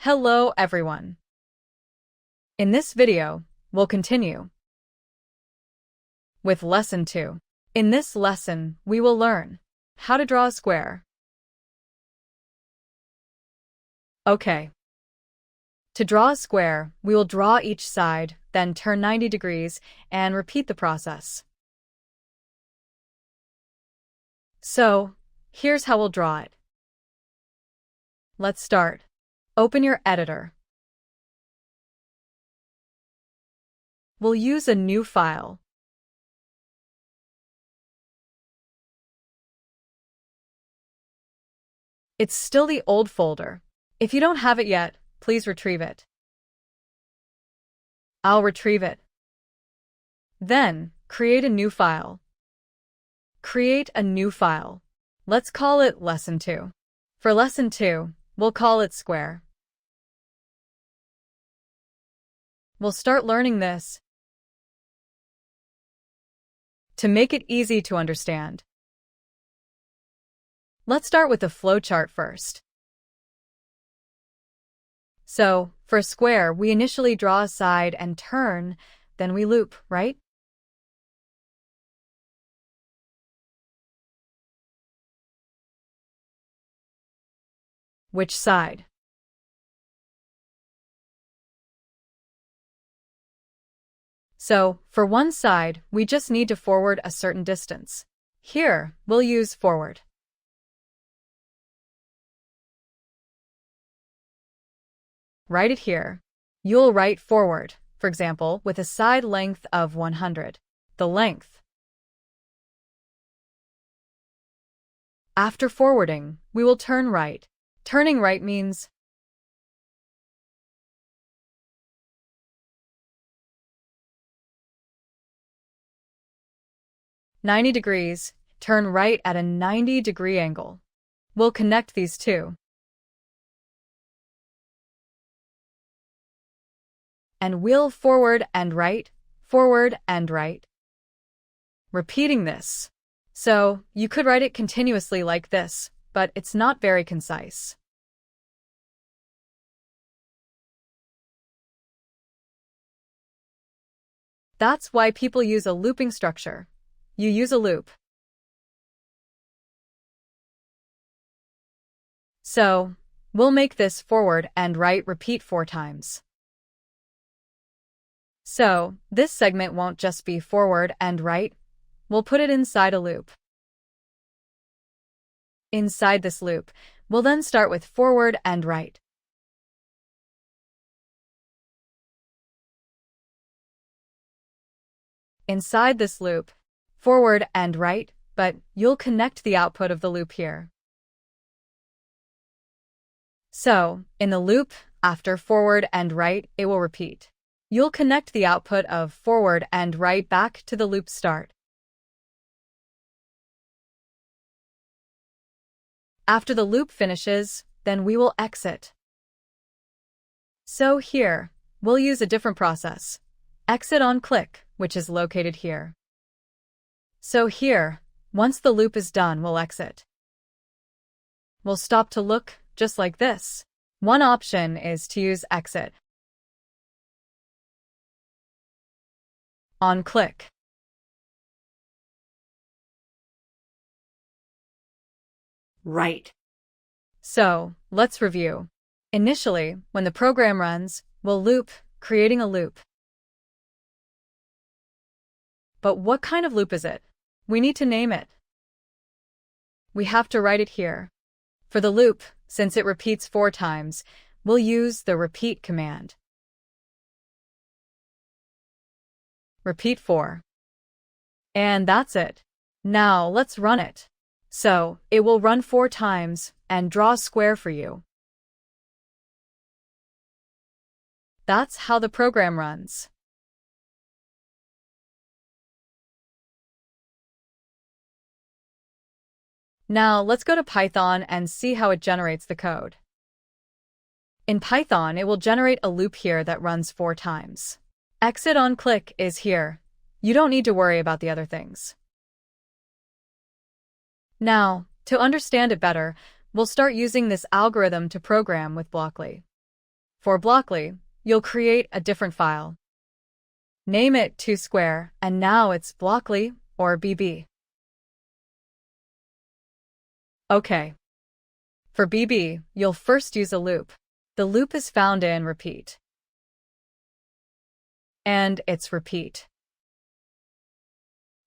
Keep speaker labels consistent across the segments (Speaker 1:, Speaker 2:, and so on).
Speaker 1: Hello everyone. In this video, we'll continue with Lesson 2. In this lesson, we will learn how to draw a square. Okay. To draw a square, we will draw each side, then turn 90 degrees, and repeat the process. So, here's how we'll draw it. Let's start. Open your editor. We'll use a new file. It's still the old folder. If you don't have it yet, please retrieve it. I'll retrieve it. Then, create a new file. Create a new file. Let's call it Lesson 2. For Lesson 2, we'll call it Square. We'll start learning this to make it easy to understand. Let's start with the flowchart first. So, for a square, we initially draw a side and turn, then we loop, right? Which side? So, for one side, we just need to forward a certain distance. Here, we'll use forward. Write it here. You'll write forward, for example, with a side length of 100. The length. After forwarding, we will turn right. Turning right means "90 degrees, turn right at a 90-degree angle." We'll connect these two. And we'll forward and right, repeating this. So, you could write it continuously like this, but it's not very concise. That's why people use a looping structure. You use a loop. So, we'll make this forward and right repeat 4 times. So, this segment won't just be forward and right, we'll put it inside a loop. Inside this loop, we'll then start with forward and right. Inside this loop, forward and right, but you'll connect the output of the loop here. So, in the loop, after forward and right, it will repeat. You'll connect the output of forward and right back to the loop start. After the loop finishes, then we will exit. So here, we'll use a different process. Exit on click, which is located here. So here, once the loop is done, we'll exit. We'll stop to look, just like this. One option is to use exit on click. Right. So, let's review. Initially, when the program runs, we'll loop, creating a loop. But what kind of loop is it? We need to name it. We have to write it here. For the loop, since it repeats 4 times, we'll use the repeat command. Repeat 4. And that's it. Now let's run it. So, it will run 4 times and draw a square for you. That's how the program runs. Now let's go to Python and see how it generates the code. In Python, it will generate a loop here that runs 4 times. Exit on click is here. You don't need to worry about the other things. Now, to understand it better, we'll start using this algorithm to program with Blockly. For Blockly, you'll create a different file. Name it 2square, and now it's Blockly or BB. Okay. For BB, you'll first use a loop. The loop is found in repeat. And it's repeat.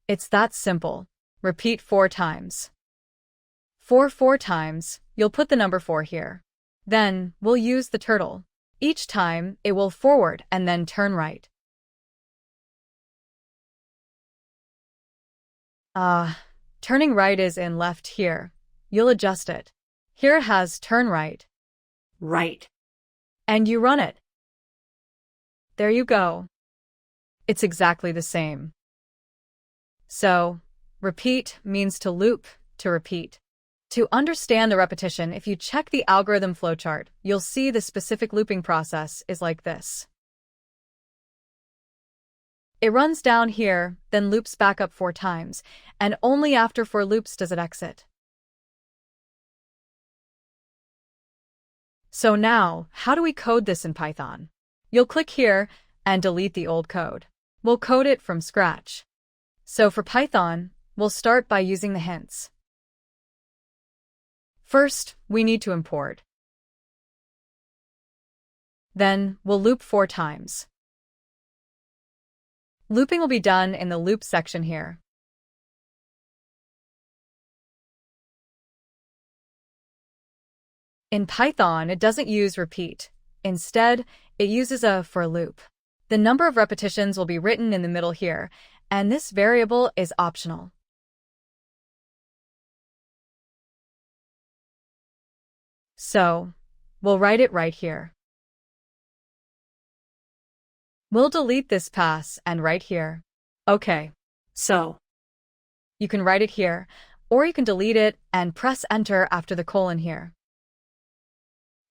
Speaker 1: It's that simple. Repeat 4 times. For 4 times, you'll put the number 4 here. Then, we'll use the turtle. Each time, it will forward and then turn right. Turning right is in left here. You'll adjust it. Here it has turn right.
Speaker 2: Right.
Speaker 1: And you run it. There you go. It's exactly the same. So, repeat means to loop, to repeat. To understand the repetition, if you check the algorithm flowchart, you'll see the specific looping process is like this. It runs down here, then loops back up 4 times, and only after 4 loops does it exit. So now, how do we code this in Python? You'll click here and delete the old code. We'll code it from scratch. So for Python, we'll start by using the hints. First, we need to import. Then, we'll loop 4 times. Looping will be done in the loop section here. In Python, it doesn't use repeat. Instead, it uses a for loop. The number of repetitions will be written in the middle here, and this variable is optional. So, we'll write it right here. We'll delete this pass and write here. Okay.
Speaker 2: So,
Speaker 1: you can write it here, or you can delete it and press enter after the colon here.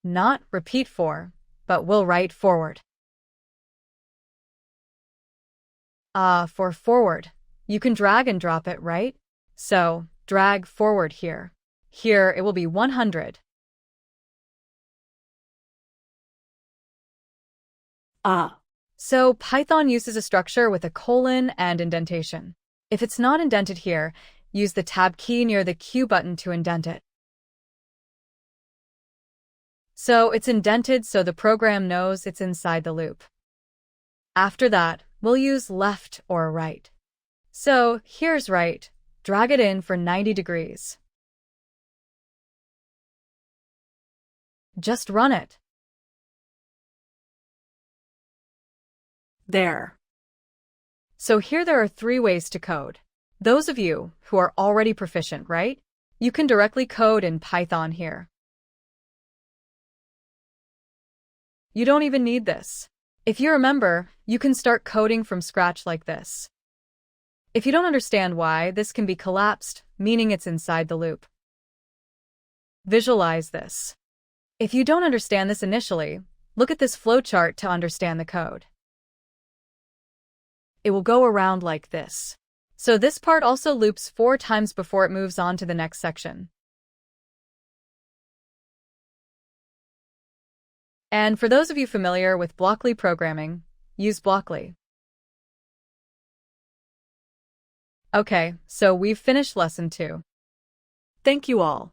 Speaker 1: Not repeat 4, but we'll write forward. For forward, you can drag and drop it, right? So, drag forward here. Here it will be 100. So Python uses a structure with a colon and indentation. If it's not indented here, use the Tab key near the Q button to indent it. So it's indented so the program knows it's inside the loop. After that, we'll use left or right. So here's right. Drag it in for 90 degrees. Just run it.
Speaker 2: There.
Speaker 1: So here there are 3 ways to code. Those of you who are already proficient, right? You can directly code in Python here. You don't even need this. If you remember, you can start coding from scratch like this. If you don't understand why, this can be collapsed, meaning it's inside the loop. Visualize this. If you don't understand this initially, look at this flowchart to understand the code. It will go around like this. So this part also loops 4 times before it moves on to the next section. And for those of you familiar with Blockly programming, use Blockly. Okay, so we've finished lesson 2. Thank you all.